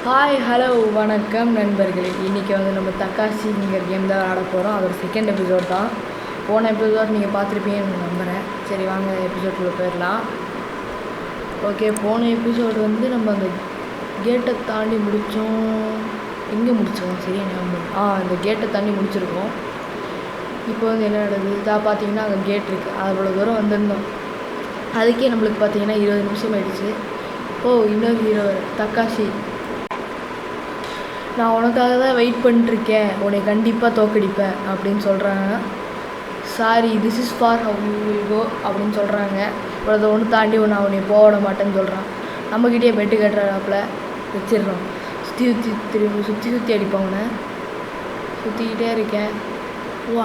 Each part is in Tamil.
ஹாய் ஹலோ வணக்கம் நண்பர்களே. இன்றைக்கி வந்து நம்ம தக்காசிங்கிற கேம் தான் விளாட போகிறோம். அதோட செகண்ட் எபிசோட் தான். போன எபிசோட் நீங்கள் பார்த்துருப்பீங்கன்னு நம்புகிறேன். சரி வாங்க எபிசோடுக்குள்ளே போயிடலாம். ஓகே, போன எபிசோடு வந்து நம்ம அந்த கேட்டை தாண்டி முடித்தோம். எங்கே முடித்தோம் சரியா ஞாபகம். இந்த கேட்டை தாண்டி முடிச்சிருக்கோம். இப்போ வந்து என்ன நடக்குது பார்த்தீங்கன்னா அங்கே கேட் இருக்குது. அவ்வளோ தூரம் வந்திருந்தோம். அதுக்கே நம்மளுக்கு பார்த்தீங்கன்னா 20 நிமிஷம் ஆயிடுச்சு. இன்னொரு ஹீரோ தக்காசி, நான் உனக்காக தான் வெயிட் பண்ணிட்டுருக்கேன், உன்னை கண்டிப்பாக தோக்கடிப்பேன் அப்படின்னு சொல்கிறாங்க. Sorry, this is for how you will go அப்படின்னு சொல்கிறாங்க. அதை ஒன்று தாண்டி ஒன்று அவனை போக விட மாட்டேன்னு சொல்கிறான். நம்மக்கிட்டே பெட்டு கட்டுறாப்புல வச்சிடுறோம். சுற்றி அடிப்பான். அவனை சுற்றிக்கிட்டே இருக்கேன்.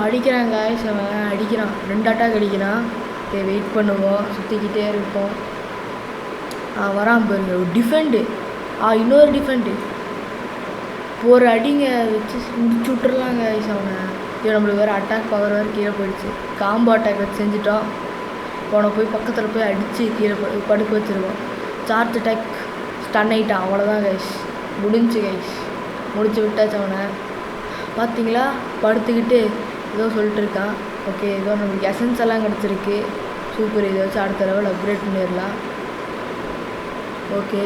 அடிக்கிறாங்க. அவன் அடிக்கிறான், 2 அட்டாக் அடிக்கிறான். வெயிட் பண்ணுவோம், சுற்றிக்கிட்டே இருப்போம். வரான் பாருங்க, ஒரு டிஃபெண்டு. இன்னொரு டிஃபெண்டு ஒரு அடிங்க வச்சு முடிச்சு விட்டுறலாங்க. அவனை நம்மளுக்கு வேறு அட்டாக் பவர் வேறு கீழே போயிடுச்சு. காம்போ அட்டாக் வச்சு செஞ்சுட்டோம். அவனை போய் பக்கத்தில் போய் அடித்து கீழே படுக்க வச்சுருக்கோம். சார்ஜ் அட்டாக் ஸ்டன் ஆகிட்டான். அவ்வளோதான் கைஸ், முடிஞ்சு கைஸ், முடிச்சு விட்டாச்சு. அவனை பார்த்தீங்களா படுத்துக்கிட்டு ஏதோ சொல்லிட்டு இருக்கான். ஓகே, ஏதோ நம்மளுக்கு எசன்ஸ் எல்லாம் கிடச்சிருக்கு. சூப்பர், இதை வச்சு அடுத்த லெவல் அப்கிரேட் பண்ணிடலாம். ஓகே,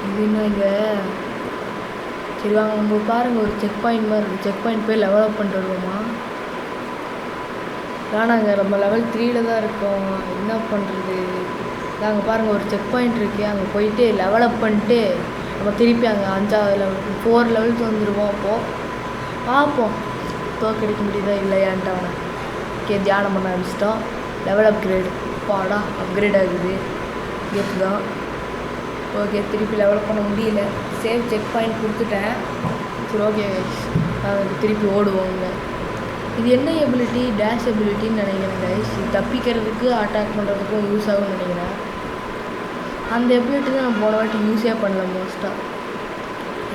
இது என்ன இங்கே? சரி வாங்க, உங்களுக்கு பாருங்கள், ஒரு செக் பாயிண்ட் மாதிரி இருக்குது. செக் பாயிண்ட் போய் லெவல் அப் பண்ணிட்டு வருவோமா? வேணாங்க, நம்ம லெவல் 3 தான் இருக்கோம். என்ன பண்ணுறது? நாங்கள் பாருங்கள், ஒரு செக் பாயிண்ட் இருக்குது. அங்கே போயிட்டு லெவல் அப் பண்ணிட்டு நம்ம திருப்பி அங்கே 5வது லெவல் 4 லெவலுக்கு வந்துடுவோம். அப்போது பார்ப்போம் தோக்கடிக்க முடியுதா இல்லையான்ட்டு. அவனை ஓகே, தியானம் பண்ண ஆரம்பிச்சிட்டோம். லெவல் அப்கிரேடு பாடா அப்கிரேட் ஆகுது. கேட்டு தான். ஓகே, திருப்பி லெவல் பண்ண முடியல. சேவ் செக் பாயிண்ட் கொடுத்துட்டேன். சரி ஓகே, நாங்கள் திருப்பி ஓடுவோங்க. இது என்ன எபிலிட்டி? டேஷ் எபிலிட்டின்னு நினைக்கிறேன் கைஸ். இது தப்பிக்கிறதுக்கு அட்டாக் பண்ணுறதுக்கும் யூஸ் ஆகும்னு நினைக்கிறேன். அந்த எபிலிட்டி தான் நான் போன வாட்டி யூஸே பண்ணல மோஸ்ட்டாக.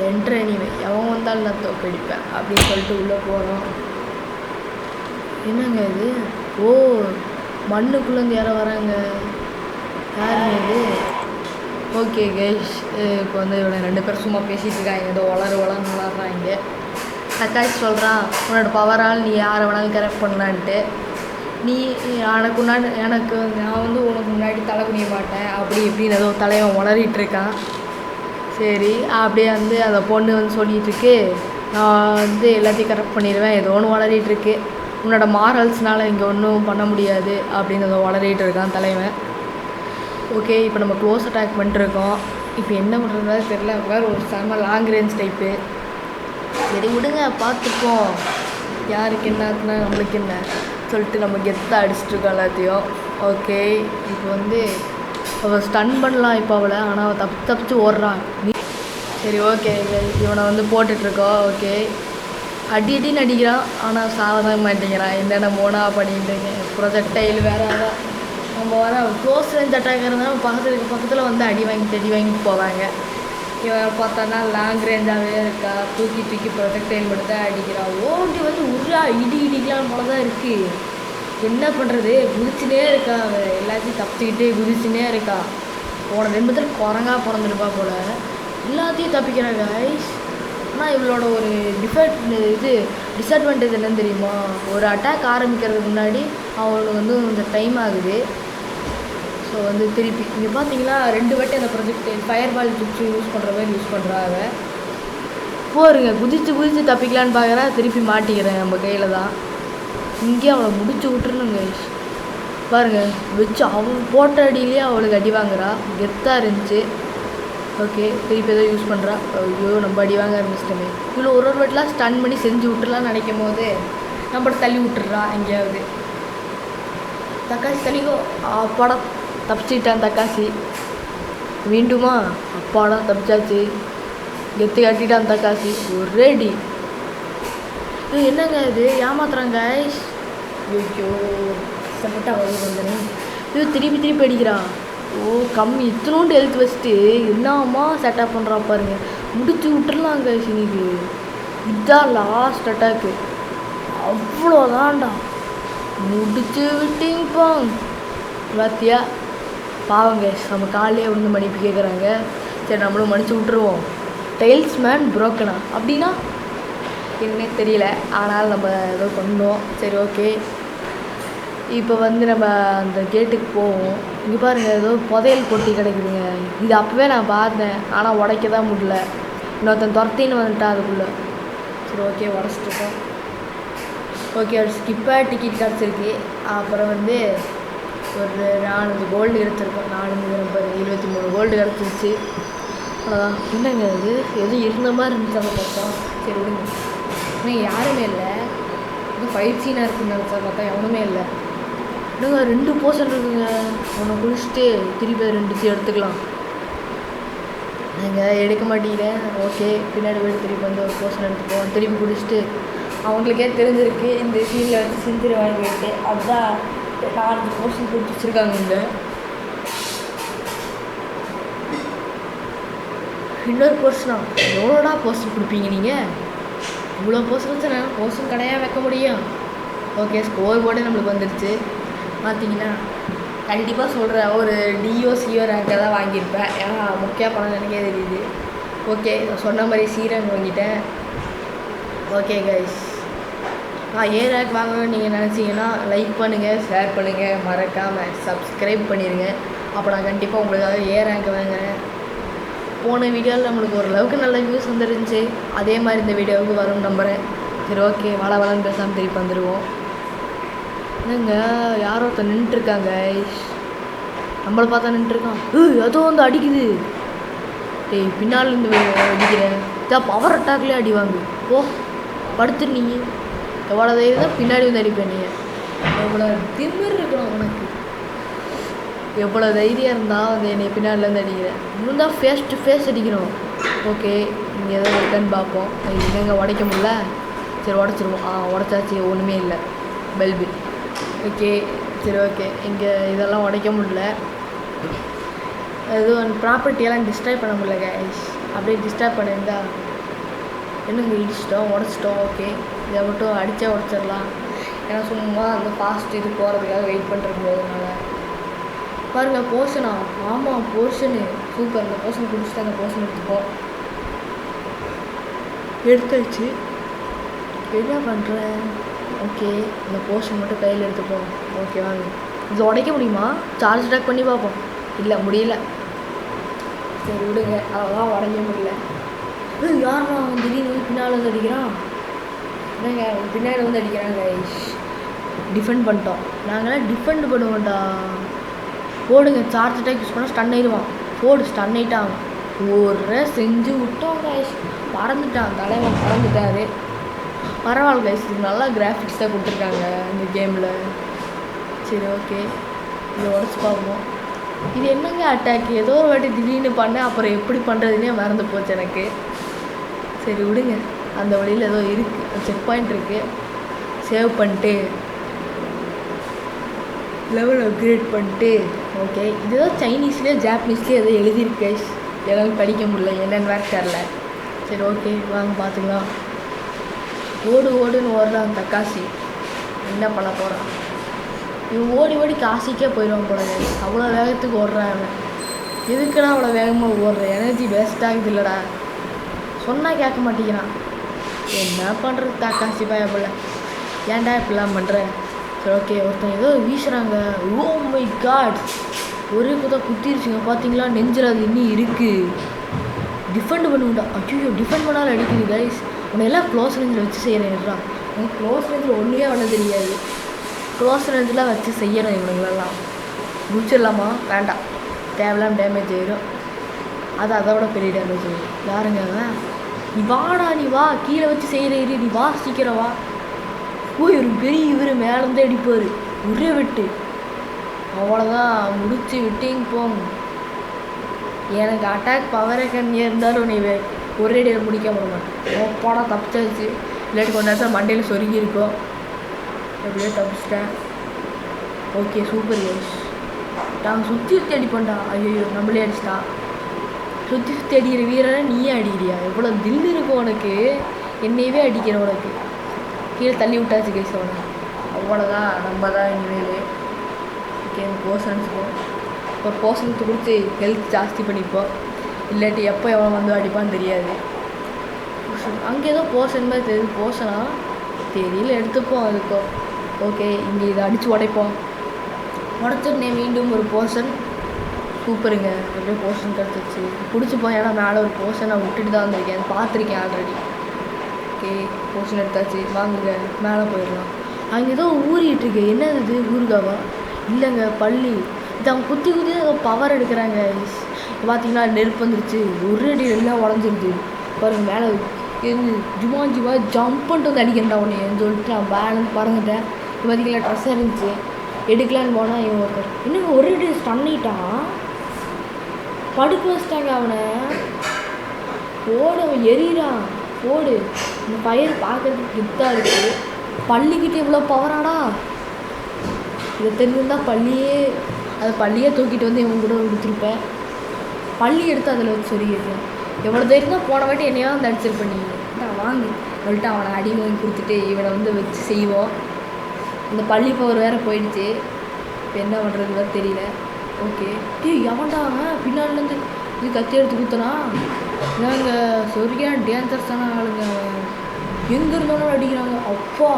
என்ட்ரு எனிவே, எவன் வந்தாலும் நான் தோக்கடிப்பேன் அப்படின்னு சொல்லிட்டு உள்ளே போகிறோம். என்னங்க இது? மண்ணுக்குள்ளேருந்து யாரோ வராங்க. யாருங்க இது? ஓகே கைஸ், இப்போ வந்து இவனை 2 பேரும் சும்மா பேசிகிட்டு இருக்காங்க. ஏதோ வளர்ன்னு வளர்றாங்க. தக்காசி சொல்கிறான், உன்னோட பவரால் நீ யாரை வேணாலும் கரெக்ட் பண்ணலான்ட்டு. நீ எனக்கு நான் வந்து உனக்கு முன்னாடி தலை குனிய மாட்டேன் அப்படி இப்படின்னு ஏதோ தலைவன் வளரிட்டுருக்கான். சரி, அப்படியே வந்து அந்த பொண்ணு வந்து சொல்லிகிட்ருக்கு, நான் வந்து எல்லாத்தையும் கரெக்ட் பண்ணிடுவேன், ஏதோ ஒன்று வளரிட்டுருக்கு, உன்னோட மாரல்ஸ்னால் இங்கே ஒன்றும் பண்ண முடியாது அப்படின்னு ஏதோ வளரிட்டு இருக்கான் தலைவன். ஓகே, இப்போ நம்ம க்ளோஸ் அட்டாக் பண்ணிட்டுருக்கோம். இப்போ என்ன பண்ணுறதுனால தெரியல. வேறு ஒரு செம்ம லாங் ரேஞ்ச் டைப்பு. சரி விடுங்க, பார்த்துப்போம். யாருக்கு என்னன்னா நம்மளுக்கு என்ன சொல்லிட்டு நம்ம கெத்தாக அடிச்சிட்ருக்கோம் எல்லாத்தையும். ஓகே, இப்போ வந்து அவள் ஸ்டன் பண்ணலாம் இப்போ அவளை. ஆனால் அவள் தப்பிச்சு ஓடுறான். சரி ஓகே, இவனை வந்து போட்டுட்ருக்கோம். ஓகே, அடின்னு அடிக்கிறான். ஆனால் சாவதான் மாட்டேங்கிறான். என்னென்ன மோனா பண்ணிட்டு இருக்கேன். ப்ரொஜெக்டைல் வேறு அதான் நம்ம வர க்ளோஸ் ரேஞ்ச் அட்டாக் இருந்தாலும் பக்கத்தில் வந்து அடி வாங்கிட்டு போவாங்க. இவன் பார்த்தோன்னா லாங் ரேஞ்சாகவே இருக்கா. தூக்கி ப்ரொஜெக்டைல் மட்டும் தான் அடிக்கிறான். ஓடி வந்து இடிக்கலாம் போல தான் இருக்குது. என்ன பண்ணுறது? குதிச்சுனே இருக்கா அவன். எல்லாத்தையும் தப்பிச்சுக்கிட்டே குதிச்சுனே இருக்கா. போன நிமிடத்தில் குரங்கா பிறந்துருப்பா போல். எல்லாத்தையும் தப்பிக்கிறாங்க கைஸ். ஆனால் இவளோட ஒரு டிஸ்அட்வான்டேஜ் என்னன்னு தெரியுமா? ஒரு அட்டாக் ஆரம்பிக்கிறதுக்கு முன்னாடி அவனுக்கு வந்து கொஞ்சம் டைம் ஆகுது. ஸோ வந்து திருப்பி இங்கே பார்த்தீங்களா 2 வாட்டி அந்த ப்ரொஜெக்ட் ஃபயர் பால் சுற்றி யூஸ் பண்ணுற மாதிரி யூஸ் பண்ணுறாங்க. போருங்க, குதிச்சு தப்பிக்கலான்னு பார்க்குறா, திருப்பி மாட்டிக்கிறேன் நம்ம கையில் தான். இங்கே அவளை முடிச்சு விட்டுருணுங்க பாருங்கள். வச்சு அவன் போட்ட அடியிலேயே அவளுக்கு அடி வாங்குறா. கெத்தாக இருந்துச்சு. ஓகே, திருப்பி ஏதோ யூஸ் பண்ணுறா. ஐயோ, நம்ம அடி வாங்க ஆரம்பிச்சிட்டோமே. இவ்வளோ ஒரு வாட்டிலாம் ஸ்டன் பண்ணி செஞ்சு விட்டுலான்னு நினைக்கும் போது நம்மளை தள்ளி விட்டுறா எங்கேயாவது. தக்காசி தள்ளிக்கோ. அப்பாடா தப்பிச்சிட்டான் தக்காசி. மீண்டுமா? அப்பாடா தப்பிச்சாச்சு. கெத்து கட்டிட்டான் தக்காசி. ஒரே அடி. என்னங்க இது? ஏமாத்துறாங்க. ஐயோ, கஷ்டப்பட்டு அவள் வந்தேன். இது திருப்பி அடிக்கிறான். கம்மி இத்தனோண்டு ஹெல்த் வச்சுட்டு என்னம்மா செட்டப் பண்ணுறான் பாருங்க. முடிச்சு விட்டுறலாங்க இன்னைக்கு. இதுதான் லாஸ்ட் அட்டாக்கு. அவ்வளோதான்டா, முடிச்சு விட்டீங்கப்பா. பார்த்தியா? பாவங்க, நம்ம காலையே வந்து மன்னிப்பு கேட்குறாங்க. சரி, நம்மளும் மன்னிச்சு விட்ருவோம். டெய்ல்ஸ்மேன் புரோக்கனா அப்படின்னா என்னன்னே தெரியல. ஆனால் நம்ம ஏதோ பண்ணோம். சரி ஓகே, இப்போ வந்து நம்ம அந்த கேட்டுக்கு போவோம். இங்கே பாருங்கள், ஏதோ புதையல் பொட்டி கிடைக்குதுங்க. இது அப்போவே நான் பார்த்தேன், ஆனால் உடைக்க தான் முடியல. இன்னொருத்தன் துரத்தின்னு வந்துட்டான் அதுக்குள்ளே. சரி ஓகே, உடச்சிட்ருக்கோம். ஓகே, அது ஸ்கிப்பாக டிக்கெட் கிடச்சிருக்கு. அப்புறம் வந்து ஒரு 4 கோல்டு கிடச்சிருக்கோம். 23 கோல்டு கிடச்சிருச்சு. அவ்வளோதான். என்னங்க இது எதுவும் இருந்த மாதிரி இருந்துச்சு அந்த பக்கம். சரி விடுங்க. ஆனால் யாருமே இல்லை. இது ஃபைட் சீனாக இருக்குன்னு நினச்சா பார்த்தா எவனுமே இல்லை. இன்னுங்க 2 போர்ஷன் இருக்குங்க. ஒன்று குளிச்சுட்டு திருப்பி 2 எடுத்துக்கலாம். நீங்கள் எடுக்க மாட்டேங்கிறேன். ஓகே, பின்னாடி போய்ட்டு திருப்பி வந்து ஒரு போர்ஷன் எடுத்துப்போம். திருப்பி குடிச்சிட்டு அவங்களுக்கே தெரிஞ்சிருக்கு இந்த சீனில் வச்சு செஞ்சுரு வாங்கிட்டு, அதுதான் 4 போர்ஷன் கொடுத்து வச்சுருக்காங்க. இங்கே இன்னொரு போர்ஷனா? எவ்வளோடா போர்ஷன் கொடுப்பீங்க நீங்கள்? இவ்வளோ போர்ஷன் வச்சு நான் போர்ஷன் கடையாக வைக்க முடியும். ஓகே, ஸ்கோர் போர்டே நம்மளுக்கு வந்துடுச்சு. பார்த்தீங்கன்னா கண்டிப்பாக சொல்கிறேன், ஒரு டிஓ ரேங்கை தான் வாங்கியிருப்பேன். ஏன்னா முக்கிய பணம் எனக்கே தெரியுது. ஓகே, சொன்ன மாதிரி ரேங்க் வாங்கிட்டேன். ஓகே கைஸ், ஏ ரேங்க் வாங்கணும்னு நீங்கள் நினச்சிங்கன்னா லைக் பண்ணுங்கள், ஷேர் பண்ணுங்கள், மறக்காமல் சப்ஸ்கிரைப் பண்ணிடுங்க. அப்போ நான் கண்டிப்பாக உங்களுக்காக ஏ ரேங்க் வாங்குறேன். போன வீடியோவில் நம்மளுக்கு ஓரளவுக்கு நல்ல வியூஸ் வந்துருந்துச்சு. அதே மாதிரி இந்த வீடியோவுக்கு வரும்னு நம்புகிறேன். சரி ஓகே, வளன்னு பேசாமல் திருப்பி வந்துடுவோம். என்னங்க யாரோ ஒருத்தர் நின்றுருக்காங்க. நம்மளை பார்த்தா நின்றுருக்கான். ஏதோ வந்து அடிக்குது. டேய், பின்னால் இருந்து அடிக்கிறேன். பவர் அட்டாக்லேயே அடி வாங்கு. ஓ, படுத்துரு. நீ எவ்வளோ தைரியம் தான் பின்னாடி வந்து அடிப்பேன். நீ எவ்வளோ திமிர் இருக்கணும் உனக்கு. எவ்வளோ தைரியம் இருந்தால் வந்து என்னை பின்னாடிலேருந்து அடிக்கிறேன். இன்னும் தான் ஃபேஸ் டு ஃபேஸ் அடிக்கணும். ஓகே, இங்கே எதோ இருக்குன்னு பார்ப்போம். எங்கே உடைக்க முடியல. சரி உடச்சிருவோம். உடச்சாச்சு, ஒன்றுமே இல்லை. பல்பு. ஓகே, சரி ஓகே. இங்கே இதெல்லாம் உடைக்க முடியல. எதுவும் ப்ராப்பர்ட்டியெல்லாம் டிஸ்ட்ராய் பண்ண முடியல கைஸ். அப்படியே டிஸ்ட்ராய் பண்ணியிருந்தா என்னங்க இடிச்சிட்டோம், உடச்சிட்டோம். ஓகே, இதை மட்டும் அடித்தா உடச்சிடலாம். ஏன்னா சும்மா அந்த ஃபாஸ்ட் இது போகிறதுக்காக வெயிட் பண்ணுறது போதுனால. பாருங்கள், போர்ஷனா? ஆமாம், போர்ஷனு சூப்பர். அந்த போர்ஷன் குடிச்சிட்டு அந்த போர்ஷன் எடுத்துப்போம். எடுத்தாச்சு. என்ன பண்ணுறேன்? ஓகே, இந்த போர்ஷன் மட்டும் கையில் எடுத்துப்போம். ஓகே வாங்க. இது உடைக்க முடியுமா? சார்ஜ் ட்ராக் பண்ணி பார்ப்போம். இல்லை, முடியல. சரி விடுங்க, அதெல்லாம் உடைக்க முடியல. யாருன்னா திடீர்னு வந்து பின்னால் வந்து அடிக்கிறான். என்னங்க பின்னாடி வந்து அடிக்கிறாங்க. டிஃபெண்ட் பண்ணிட்டோம். நாங்களாம் டிஃபெண்ட் பண்ணுவோம்டா. போடுங்க, சார்ஜ் அட்டாக் யூஸ் பண்ணால் ஸ்டன் ஆயிடுவான். போடு, ஸ்டன் ஆகிட்டான். ஒரு செஞ்சு விட்டோம் கைஸ். பறந்துட்டான், தலைவன் பறந்துட்டாரு. பரவாயில்ல கைஸ், இது நல்லா கிராஃபிக்ஸ் தான் கொடுத்துருக்காங்க இந்த கேமில். சரி ஓகே, இதை உடச்சி பார்ப்போம். இது என்னங்க அட்டாக்? ஏதோ ஒரு வாட்டி திடீர்னு பண்ணேன், அப்புறம் எப்படி பண்ணுறதுனே மறந்து போச்சு எனக்கு. சரி விடுங்க, அந்த வழியில் ஏதோ இருக்குது, செக் பாயிண்ட் இருக்குது. சேவ் பண்ணிட்டு லெவல் அப்கிரேட் பண்ணிட்டு. ஓகே, இதுதான் சைனீஸ்லேயே ஜாப்பனீஸ்லேயே ஏதோ எழுதியிருக்கு. எல்லாம் படிக்க முடியல, என்னென்னு வேறு தெரில. சரி ஓகே, வாங்க பார்த்துக்கலாம். ஓடுன்னு ஓடுறான் தக்காசி. என்ன பண்ண போகிறான் இவன்? ஓடி காசிக்கே போயிடுவான் போல. அவ்வளோ வேகத்துக்கு ஓடுறான் அவன். எதுக்குன்னா அவ்வளோ வேகமாக ஓடுற? எனர்ஜி வேஸ்ட் ஆகுது இல்லைடா. சொன்னால் கேட்க மாட்டேங்கிறான். என்ன பண்ணுறது தக்காசி பாய போல. ஏன்டா இப்படிலாம் பண்ணுறேன்? சரி ஓகே, ஒருத்தன் ஏதோ வீசுகிறாங்க. ஓ மை காட், ஒரே குத்திருச்சுங்க. பார்த்தீங்களா, நெஞ்சில் அது இன்னும் இருக்குது. டிஃபெண்ட் பண்ணுவேன்டா. ஐயோ, டிஃபெண்ட் பண்ணாலும் அடிக்குது கைஸ். உன்னை எல்லாம் க்ளோஸ் ரேஞ்சில் வச்சு செய்கிறேன்டா. உனக்கு க்ளோஸ் ரேஞ்சில் ஒன்றுமே பண்ண தெரியாது. க்ளோஸ் ரேஞ்சில் வச்சு செய்யணும். இவனுங்களெல்லாம் முடிச்சிடலாமா? வேண்டாம், தேவையில்லாம டேமேஜ் ஆயிடும். அதை விட பெரிய டேமேஜ் ஆயிடும். யாருங்க அவன்? நீ வாடா, நீ வா, கீழே வச்சு செய்கிற, நீ வா, சீக்கிரம் வா. போய் ஒரு பெரிய இவர் மேலேருந்து அடிப்பார். ஒரே வெட்டு, அவ்வளோதான், முடிச்சு விட்டிங்க போங்க. எனக்கு அட்டாக் பவரே கம்மியாக இருந்தாலும் நீ ஒரே டேல முடிக்க போட மாட்டேன். போடா, தப்பிச்சாச்சு. இல்லாட்டி கொஞ்ச நேரத்தில் மண்டையில் சொருகி இருக்கும். எப்படியோ தப்பிச்சிட்டேன். Okay, super guys. நாங்கள் சுற்றி அடிப்போம்டா. ஐயோ, நம்மளே அடிச்சிட்டா. சுற்றி அடிக்கிற வீரரை நீயே அடிக்கிறியா? எவ்வளோ தில்லு இருக்கும் உனக்கு. என்னையவே அடிக்கிற உனக்கு. கீழே தள்ளி விட்டாச்சு கைஸ் அவனை. அவ்வளோதான், நம்ம தான் இனிமேல். ஓகே, போர்ஷன்ஸுக்கும் ஒரு போர்ஷனுக்கு கொடுத்து ஹெல்த் ஜாஸ்தி பண்ணிப்போம். இல்லாட்டி எப்போ எவன் வந்து அடிப்பான்னு தெரியாது. அங்கே ஏதோ போர்ஷன் மாதிரி தெரியுது. போர்ஷனா தெரியல, எடுத்துப்போம் அதுக்கோ. ஓகே, இங்கே இதை அடித்து உடைப்போம். உடச்சுடனே மீண்டும் ஒரு போர்ஷன். சூப்பருங்க, அப்படியே போர்ஷன் கிடச்சிச்சு. பிடிச்சிப்போம். ஏன்னா மேலே ஒரு போர்ஷனை விட்டுட்டு தான் வந்திருக்கேன், பார்த்துருக்கேன் ஆல்ரெடி. ஓகே, போர்ஷன் எடுத்தாச்சு. வாங்குங்க, மேலே போயிடலாம். அங்கே ஏதோ ஊறிட்டு இருக்கு. என்னது இது? ஊறுகாவா? இல்லைங்க, பள்ளி. இது அவங்க குத்தி குத்தி ஏதோ பவர் எடுக்கிறாங்க. பார்த்தீங்கன்னா நெருப்பு வந்துருச்சு. ஒரு அடி எல்லாம் உடஞ்சிருது பாருங்கள். மேலே இருந்து ஜுமா ஜம்ப் பண்ணிட்டு வந்து அடிக்கிறேன்டா உடனேன்னு சொல்லிட்டு நான் பேலன்ஸ் பறந்துட்டேன். பார்த்தீங்களா, ட்ரெஸ் இருந்துச்சு, எடுக்கலான்னு போனால் இவன் ஒருத்தர் இன்னும் ஒரு அடி பண்ணிட்டான். படுக்க வச்சிட்டாங்க அவனை. போடு, அவன் எரியிறான். போடு. இந்த பயிர் பார்க்கறதுக்கு கித்தாக இருக்குது. பள்ளிக்கிட்ட இவ்வளோ பவராடா. இதை தெரிஞ்சிருந்தா பள்ளியே தூக்கிட்டு வந்து இவன் கூட கொடுத்துருப்பேன். பள்ளி எடுத்து அதில் வச்சு சொல்லிடுறேன். எவ்வளோ தைரியம் தான் போன வாட்டி என்னையா வந்து அடிச்சிருப்பேன். நீங்கள் வாங்கி சொல்லிட்டு அவனை அடி வாங்கி கொடுத்துட்டு இவனை வந்து வச்சு செய்வோம். இந்த பள்ளி பவர் வேறு போயிடுச்சு. இப்போ என்ன பண்ணுறது தான் தெரியல. ஓகே, எவன்டா பின்னாடிலேருந்து இது கத்தி எடுத்து குத்துனா? நாங்கள் சொரியான டேஞ்சர்ஸான ஆளுங்க. எங்கே இருந்தாலும் அடிக்கிறாங்க. அப்பா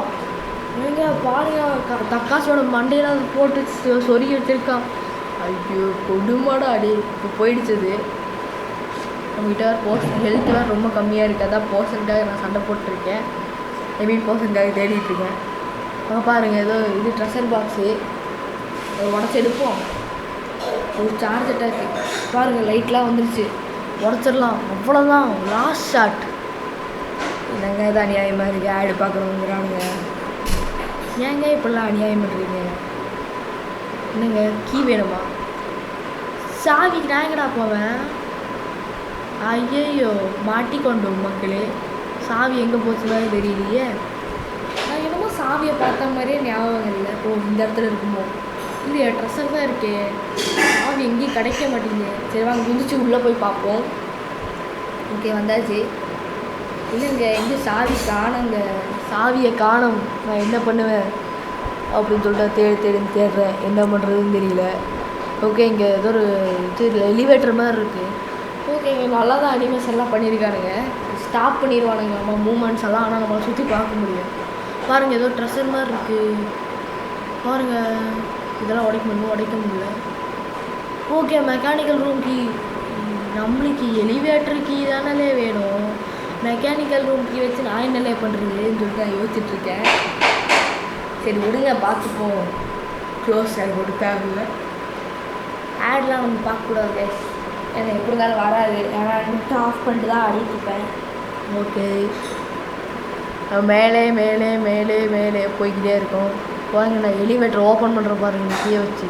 எங்க பாருங்க, தக்காசோட மண்டையெல்லாம் போட்டு சொருகி வச்சுருக்கான். ஐயோ கொடுமாடா அடி. இப்போ போயிடுச்சது. நம்மகிட்ட ஹெல்த் வேறு ரொம்ப கம்மியாக இருக்குது. அதான் போர்ஷனுக்காக நான் சண்டை போட்டிருக்கேன். போர்ஷனுக்காக தேடிட்டுருக்கேன். பாருங்கள், ஏதோ இது ட்ரெஷர் பாக்ஸு உடச்சி எடுப்போம். ஒரு சார்ஜ் அட்டாக்கு பாருங்கள், லைட்லாம் வந்துருச்சு. உடச்சிடலாம், அவ்வளோதான். Last shot. என்னங்க இது அநியாயமாக இருக்குது. ஆடு பார்க்குறவங்கிறானுங்க. ஏங்க இப்படிலாம் அநியாயம் பண்ணுறீங்க? என்னங்க கீ வேணுமா? சாவிக்கு நான் எங்கடா போவேன்? ஐயோ, மாட்டிக்கொண்டோம் மக்களே. சாவி எங்கே போச்சுன்னு தெரியலையே. நான் என்னமோ சாவியை பார்த்த மாதிரியே ஞாபகம் இல்லை. ஓ, இந்த இடத்துல இருக்குமோ? இல்லையா, ட்ரெஸ்ஸர் தான் இருக்கே. சாவி எங்கேயும் கிடைக்க மாட்டேங்குது. சரி வாங்க, குதிச்சு உள்ளே போய் பார்ப்போம். ஓகே, வந்தாச்சு. இல்லைங்க, எங்கே சாவி காணுங்க. சாவியை காணும். நான் என்ன பண்ணுவேன் அப்படின்னு சொல்லிட்டு தேடுறேன். என்ன பண்ணுறதுன்னு தெரியல. ஓகே, இங்கே ஏதோ ஒரு இது எலிவேட்டர் மாதிரி இருக்குது. ஓகே, இங்கே நல்லா தான் அனிமேஷன் எல்லாம் பண்ணியிருக்கானுங்க. ஸ்டாப் பண்ணிடுவானுங்க நம்ம மூமெண்ட்ஸ் எல்லாம். ஆனால் நம்மளை சுற்றி பார்க்க முடியும். பாருங்கள், ஏதோ ட்ரெஸ்ஸர் மாதிரி இருக்குது. பாருங்கள், இதெல்லாம் உடைக்க முடியல. Okay, mechanical room key. நம்மளுக்கு எலிவேட்டர் கீ தானே வேணும். மெக்கானிக்கல் ரூம் கீ வச்சு நான் என்னலே பண்ணுறதுன்னு சொல்லிட்டு நான் யோசிச்சுட்ருக்கேன். சரி விடுங்க, பார்த்துப்போம். க்ளோஸ் ஆகி கொடுத்தாங்க. ஆட்லாம் நம்ம பார்க்கக்கூடாது. எனக்கு எப்படி இருந்தாலும் வராது. ஏன்னா நெட் ஆஃப் பண்ணிட்டு தான் ஆடிட்டுருப்பேன். ஓகே, மேலே மேலே மேலே மேலே போய்கிட்டே இருக்கோம். பாருங்க, நான் எலிவேட்டர் ஓப்பன் பண்ணுற பாருங்க கீயை வச்சு.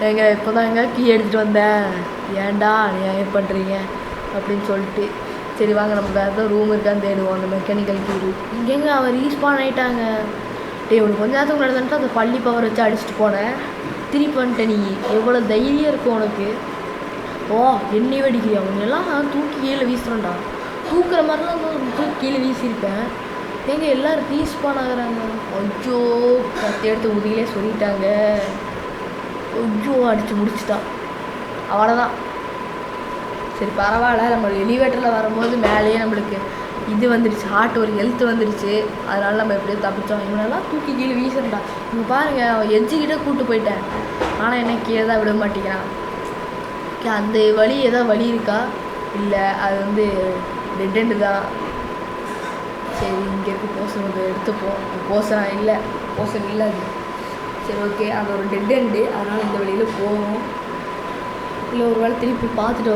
எங்க இப்போ தான் எங்கே கீ எடுத்துகிட்டு வந்தேன். ஏன்டா ஏன் பண்ணுறீங்க அப்படின்னு சொல்லிட்டு. சரி வாங்க, நம்ம வேறு ஏதோ ரூம் இருக்கான்னு தேடுவோம். அந்த மெக்கானிக்கல் கீ ரூம் இங்கேங்க அவர் ரீஸ்பான் ஆகிட்டாங்க. உனக்கு கொஞ்ச நேரத்துக்கு முன்னாடி வந்துட்டு அந்த பள்ளி பவர் வச்சு அடிச்சுட்டு போனேன். திருப்பி வந்துட்ட. நீ எவ்வளோ தைரியம் இருக்கும் உனக்கு? ஓ, எண்ணி வெடிக்கிறியா? அவனெல்லாம் தூக்கி கீழே வீசுகிறேன்டா. தூக்குற மாதிரிலாம் தூக்கி கீழே வீசியிருப்பேன். எங்க எல்லோரும் ரீஸ்பான் ஆகுறாங்க. ஐயோ, கத்தி எடுத்து உதியிலே சொல்லிட்டாங்க. ஐயோ, அடித்து முடிச்சுட்டான். அவ்வளோதான். சரி பரவாயில்ல. நம்ம எலிவேட்டரில் வரும்போது மேலேயே நம்மளுக்கு இது வந்துடுச்சு, ஹார்ட் ஒரு ஹெல்த் வந்துடுச்சு. அதனால் நம்ம எப்படியோ தப்பிச்சோம். இவனெல்லாம் தூக்கி கீழே வீசுறா. இங்கே பாருங்கள், அவன் எஜ்ஜுக்கிட்டே கூப்பிட்டு போயிட்டேன். ஆனால் என்ன கீழே தான் விட மாட்டேங்கிறான். அந்த வழி ஏதாவது வழி இருக்கா? இல்லை, அது வந்து டெட் எண்டு தான். சரி, இங்கே இருக்க போர்ஷன் வந்து எடுத்துப்போம். போர்ஷனா இல்லை, போர்ஷன் இல்லை அது. சரி ஓகே, அது ஒரு டெட் எண்டு. அதனால் இந்த வழியில் போவோம். இல்லை ஒரு வேளை திருப்பி பார்த்துட்டு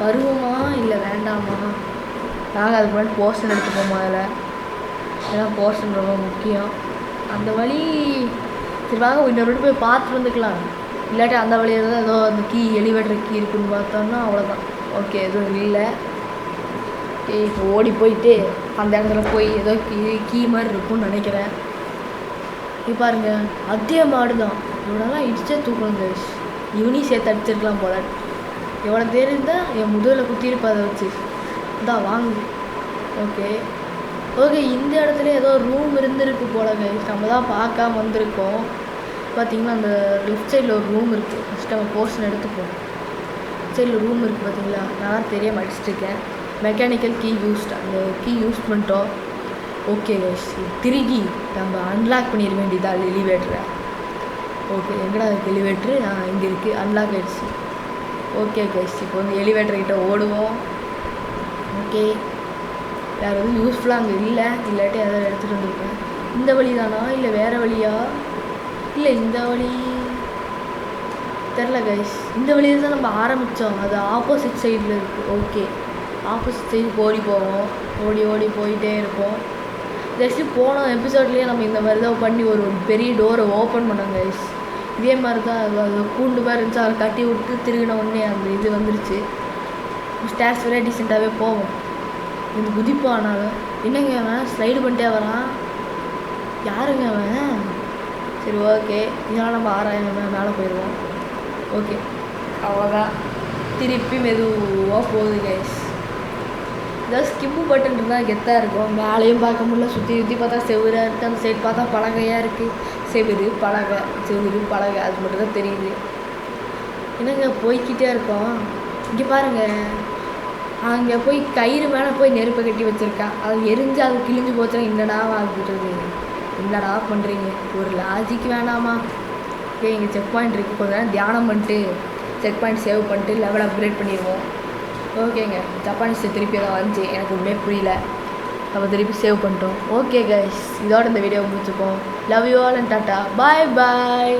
வருவோமா இல்லை வேண்டாமா? நாங்கள் அதுக்கு முன்னாடி போர்ஷன் எடுத்துப்போம் அதில். ஏன்னா போர்ஷன் ரொம்ப முக்கியம். அந்த வழி சரி வாங்க, இன்னொரு போய் பார்த்துட்டு வந்துக்கலாம். இல்லாட்டி அந்த வழியில் தான் ஏதோ அந்த கீ எலிவேட்டர் கீ இருக்குன்னு பார்த்தோம்னா அவ்வளோதான். ஓகே, எதுவும் இல்லை. ஓகே, இப்போ ஓடி போயிட்டு அந்த இடத்துல போய் ஏதோ கீ மாதிரி இருக்கும்னு நினைக்கிறேன். இப்போ பாருங்க, அதே மாடு தான். இவனெல்லாம் இடிச்சே தூக்கணும். இவனையும் சேர்த்து அடிச்சிருக்கலாம் போல. எவ்வளோ பேர் இருந்தால் என் முதுகில் குத்திருப்பா அதை வச்சு. இதான் வாங்க. ஓகே ஓகே, இந்த இடத்துல ஏதோ ரூம் இருந்துருக்கு போல. நம்ம தான் பார்க்காம வந்திருக்கோம். பார்த்திங்கன்னா அந்த லெஃப்ட் சைடில் ஒரு ரூம் இருக்குது. ஃபஸ்ட்டு நம்ம போர்ஷன் எடுத்துப்போம். லெஃப்ட் சைடில் ரூம் இருக்குது பார்த்தீங்களா, நான் தெரியாமல் அடிச்சிட்ருக்கேன். மெக்கானிக்கல் கீ யூஸ்ட், அந்த கீ யூஸ் பண்ணிட்டோம். ஓகே கைஸ், திருகி நம்ம அன்லாக் பண்ணிட வேண்டியதா எலிவேட்டரை. ஓகே, எங்கடா இருக்குது எலிவேட்ரு? இங்கே இருக்குது, அன்லாக் ஆகிடுச்சு. ஓகே கைஸ், இப்போ வந்து எலிவேட்டர்கிட்ட ஓடுவோம். ஓகே, வேறு எதுவும் யூஸ்ஃபுல்லாக அங்கே இல்லை, இல்லாட்டி எதாவது எடுத்துகிட்டு வந்துருப்பேன். இந்த வழி தானா இல்லை வேறு வழியா? இல்லை இந்த வழி தெரில கைஸ். இந்த வழியில் தான் நம்ம ஆரம்பித்தோம், அது ஆப்போசிட் சைடில் இருக்குது. ஓகே, ஆப்போசிட் சைடு ஓடி போவோம், ஓடி ஓடி போயிட்டே இருப்போம். ஜஸ்ட்டு போன எபிசோட்லேயே நம்ம இந்த மாதிரி தான் பண்ணி ஒரு பெரிய டோரை ஓப்பன் பண்ணோம் கைஸ். இதே மாதிரி தான் அது கூண்டு மாதிரி இருந்துச்சு, அதை கட்டி விட்டு திருகின உடனே அந்த இது வந்துருச்சு. ஸ்டேர்ஸ் வேறு டீசெண்டாகவே போவோம். இந்த குதிப்பானாலும் என்னங்க அவன் ஸ்லைடு பண்ணிட்டே வரான், யாருங்க அவன்? சரி ஓகே, இதனால் நம்ம 6000 மேலே போயிடுவோம். ஓகே, அவ்வளோதான். திருப்பி மெதுவாக போகுது கைஸ். ஏதாவது ஸ்கிப்பு பட்டன் இருந்தால் கெத்தாக இருக்கும். மேலேயும் பார்க்க முடியல, சுற்றி சுற்றி பார்த்தா செவராக இருக்குது, அந்த சைடு பார்த்தா பலகையாக இருக்குது. செவரு பலகை, செவரு பலகை, அது மட்டும் தான் தெரியுது. என்னங்க போய்கிட்டே இருக்கோம். இங்கே பாருங்கள், அங்கே போய் கயிறு மேலே போய் நெருப்பை கட்டி வச்சுருக்கான். அது எரிஞ்சு அது கிழிஞ்சு போச்சுன்னா என்னடா வாழ்ந்துட்டு, என்னடா பண்ணுறீங்க? ஒரு லாஜிக் வேணாமா? ஓகே, இங்கே செக் பாயிண்ட் இருக்குது, கொஞ்ச நேரம் தியானம் பண்ணிட்டு செக் பாயிண்ட் சேவ் பண்ணிட்டு லெவல் அப்கிரேட் பண்ணிடுவோம். ஓகேங்க, ஜப்பானீஸ் திருப்பி தான் வந்துச்சு, எனக்கு ஒன்றுமே புரியல. நம்ம திருப்பி சேவ் பண்ணிட்டோம். ஓகே கைஸ், இதோட இந்த வீடியோ முடிச்சுப்போம். Love you all and tata, bye bye.